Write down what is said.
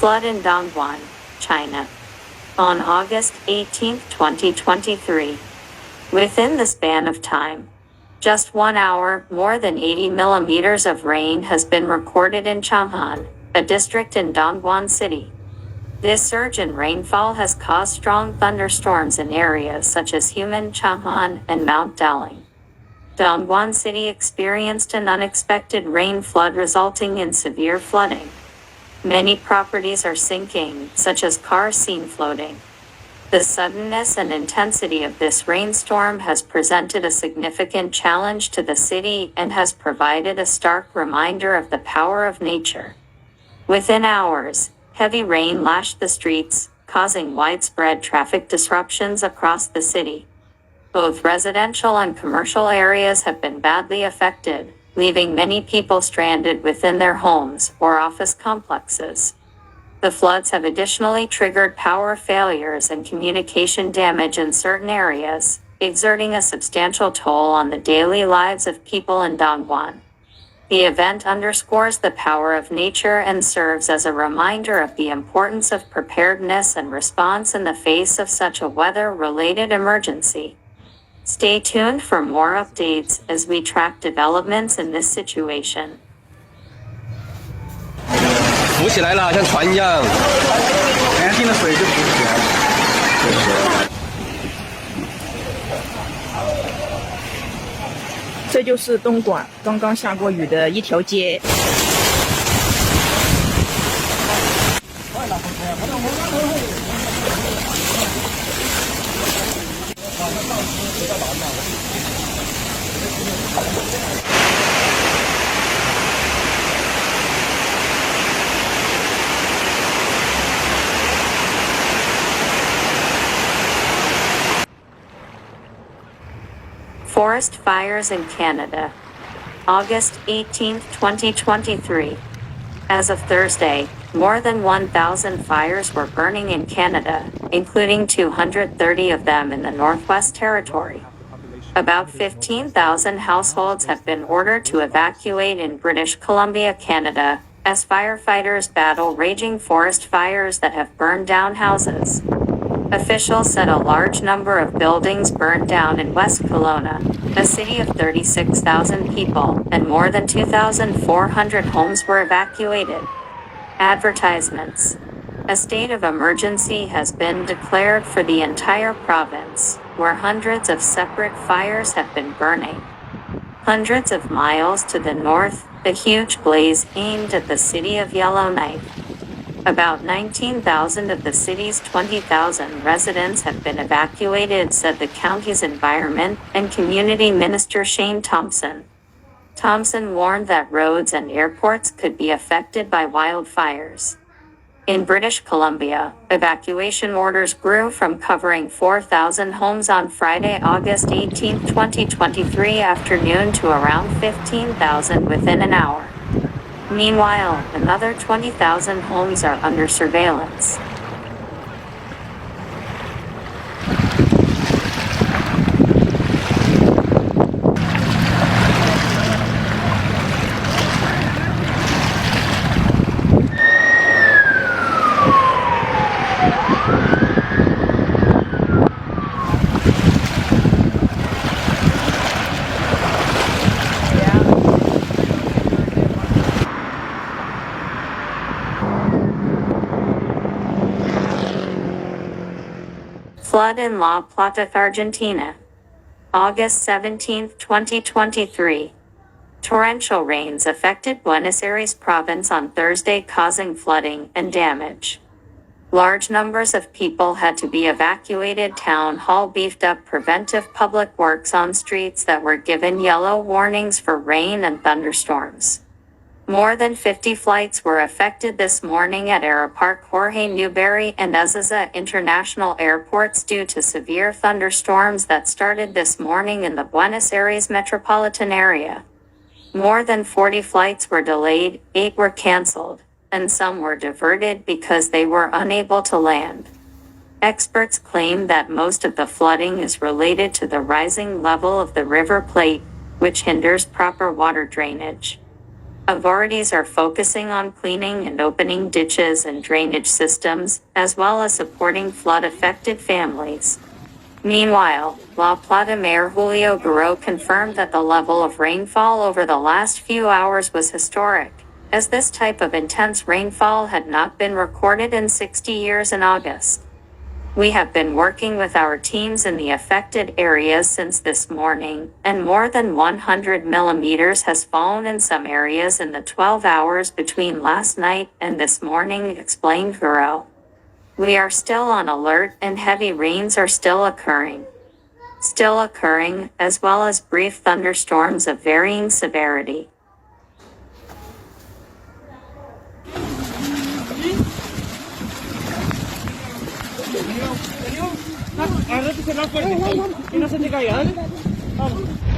Flood in Dongguan, China. On August 18, 2023. Within the span of time, just 1 hour, more than 80 millimeters of rain has been recorded in Chang'an, a district in Dongguan City. This surge in rainfall has caused strong thunderstorms in areas such as Human, Chang'an, and Mount Daling. Dongguan City experienced an unexpected rain flood resulting in severe flooding. Many properties are sinking, such as cars seen floating. The suddenness and intensity of this rainstorm has presented a significant challenge to the city and has provided a stark reminder of the power of nature. Within hours, heavy rain lashed the streets, causing widespread traffic disruptions across the city. Both residential and commercial areas have been badly affected, leaving many people stranded within their homes or office complexes. The floods have additionally triggered power failures and communication damage in certain areas, exerting a substantial toll on the daily lives of people in Dongguan. The event underscores the power of nature and serves as a reminder of the importance of preparedness and response in the face of such a weather-related emergency. Stay tuned for more updates as we track developments in this situation. 浮起来了，像船一样。年轻的水就浮起来了。这就是东莞刚刚下过雨的一条街。Forest fires in Canada. August 18, 2023. As of Thursday, more than 1,000 fires were burning in Canada, including 230 of them in the Northwest Territory. About 15,000 households have been ordered to evacuate in British Columbia, Canada, as firefighters battle raging forest fires that have burned down houses. Officials said a large number of buildings burned down in West Kelowna, a city of 36,000 people, and more than 2,400 homes were evacuated. Advertisements. A state of emergency has been declared for the entire province, where hundreds of separate fires have been burning. Hundreds of miles to the north, the huge blaze aimed at the city of Yellowknife. About 19,000 of the city's 20,000 residents have been evacuated, said the county's Environment and Community Minister Shane Thompson. Thompson warned that roads and airports could be affected by wildfires. In British Columbia, evacuation orders grew from covering 4,000 homes on Friday, August 18, 2023 afternoon to around 15,000 within an hour. Meanwhile, another 20,000 homes are under surveillance. Flood in La Plata, Argentina. August 17, 2023. Torrential rains affected Buenos Aires province on Thursday, causing flooding and damage. Large numbers of people had to be evacuated. Town hall beefed up preventive public works on streets that were given yellow warnings for rain and thunderstorms. More than 50 flights were affected this morning at Aeroparque Jorge Newbery and Ezeiza International Airports due to severe thunderstorms that started this morning in the Buenos Aires metropolitan area. More than 40 flights were delayed, 8 were canceled, and some were diverted because they were unable to land. Experts claim that most of the flooding is related to the rising level of the River Plate, which hinders proper water drainage. Authorities are focusing on cleaning and opening ditches and drainage systems, as well as supporting flood-affected families. Meanwhile, La Plata Mayor Julio Garo confirmed that the level of rainfall over the last few hours was historic, as this type of intense rainfall had not been recorded in 60 years in August. We have been working with our teams in the affected areas since this morning, and more than 100 millimeters has fallen in some areas in the 12 hours between last night and this morning, explained Garo. We are still on alert and heavy rains are still occurring, as well as brief thunderstorms of varying severity. Agárrate la fuerte, que no se te caiga, ¿vale? Vamos.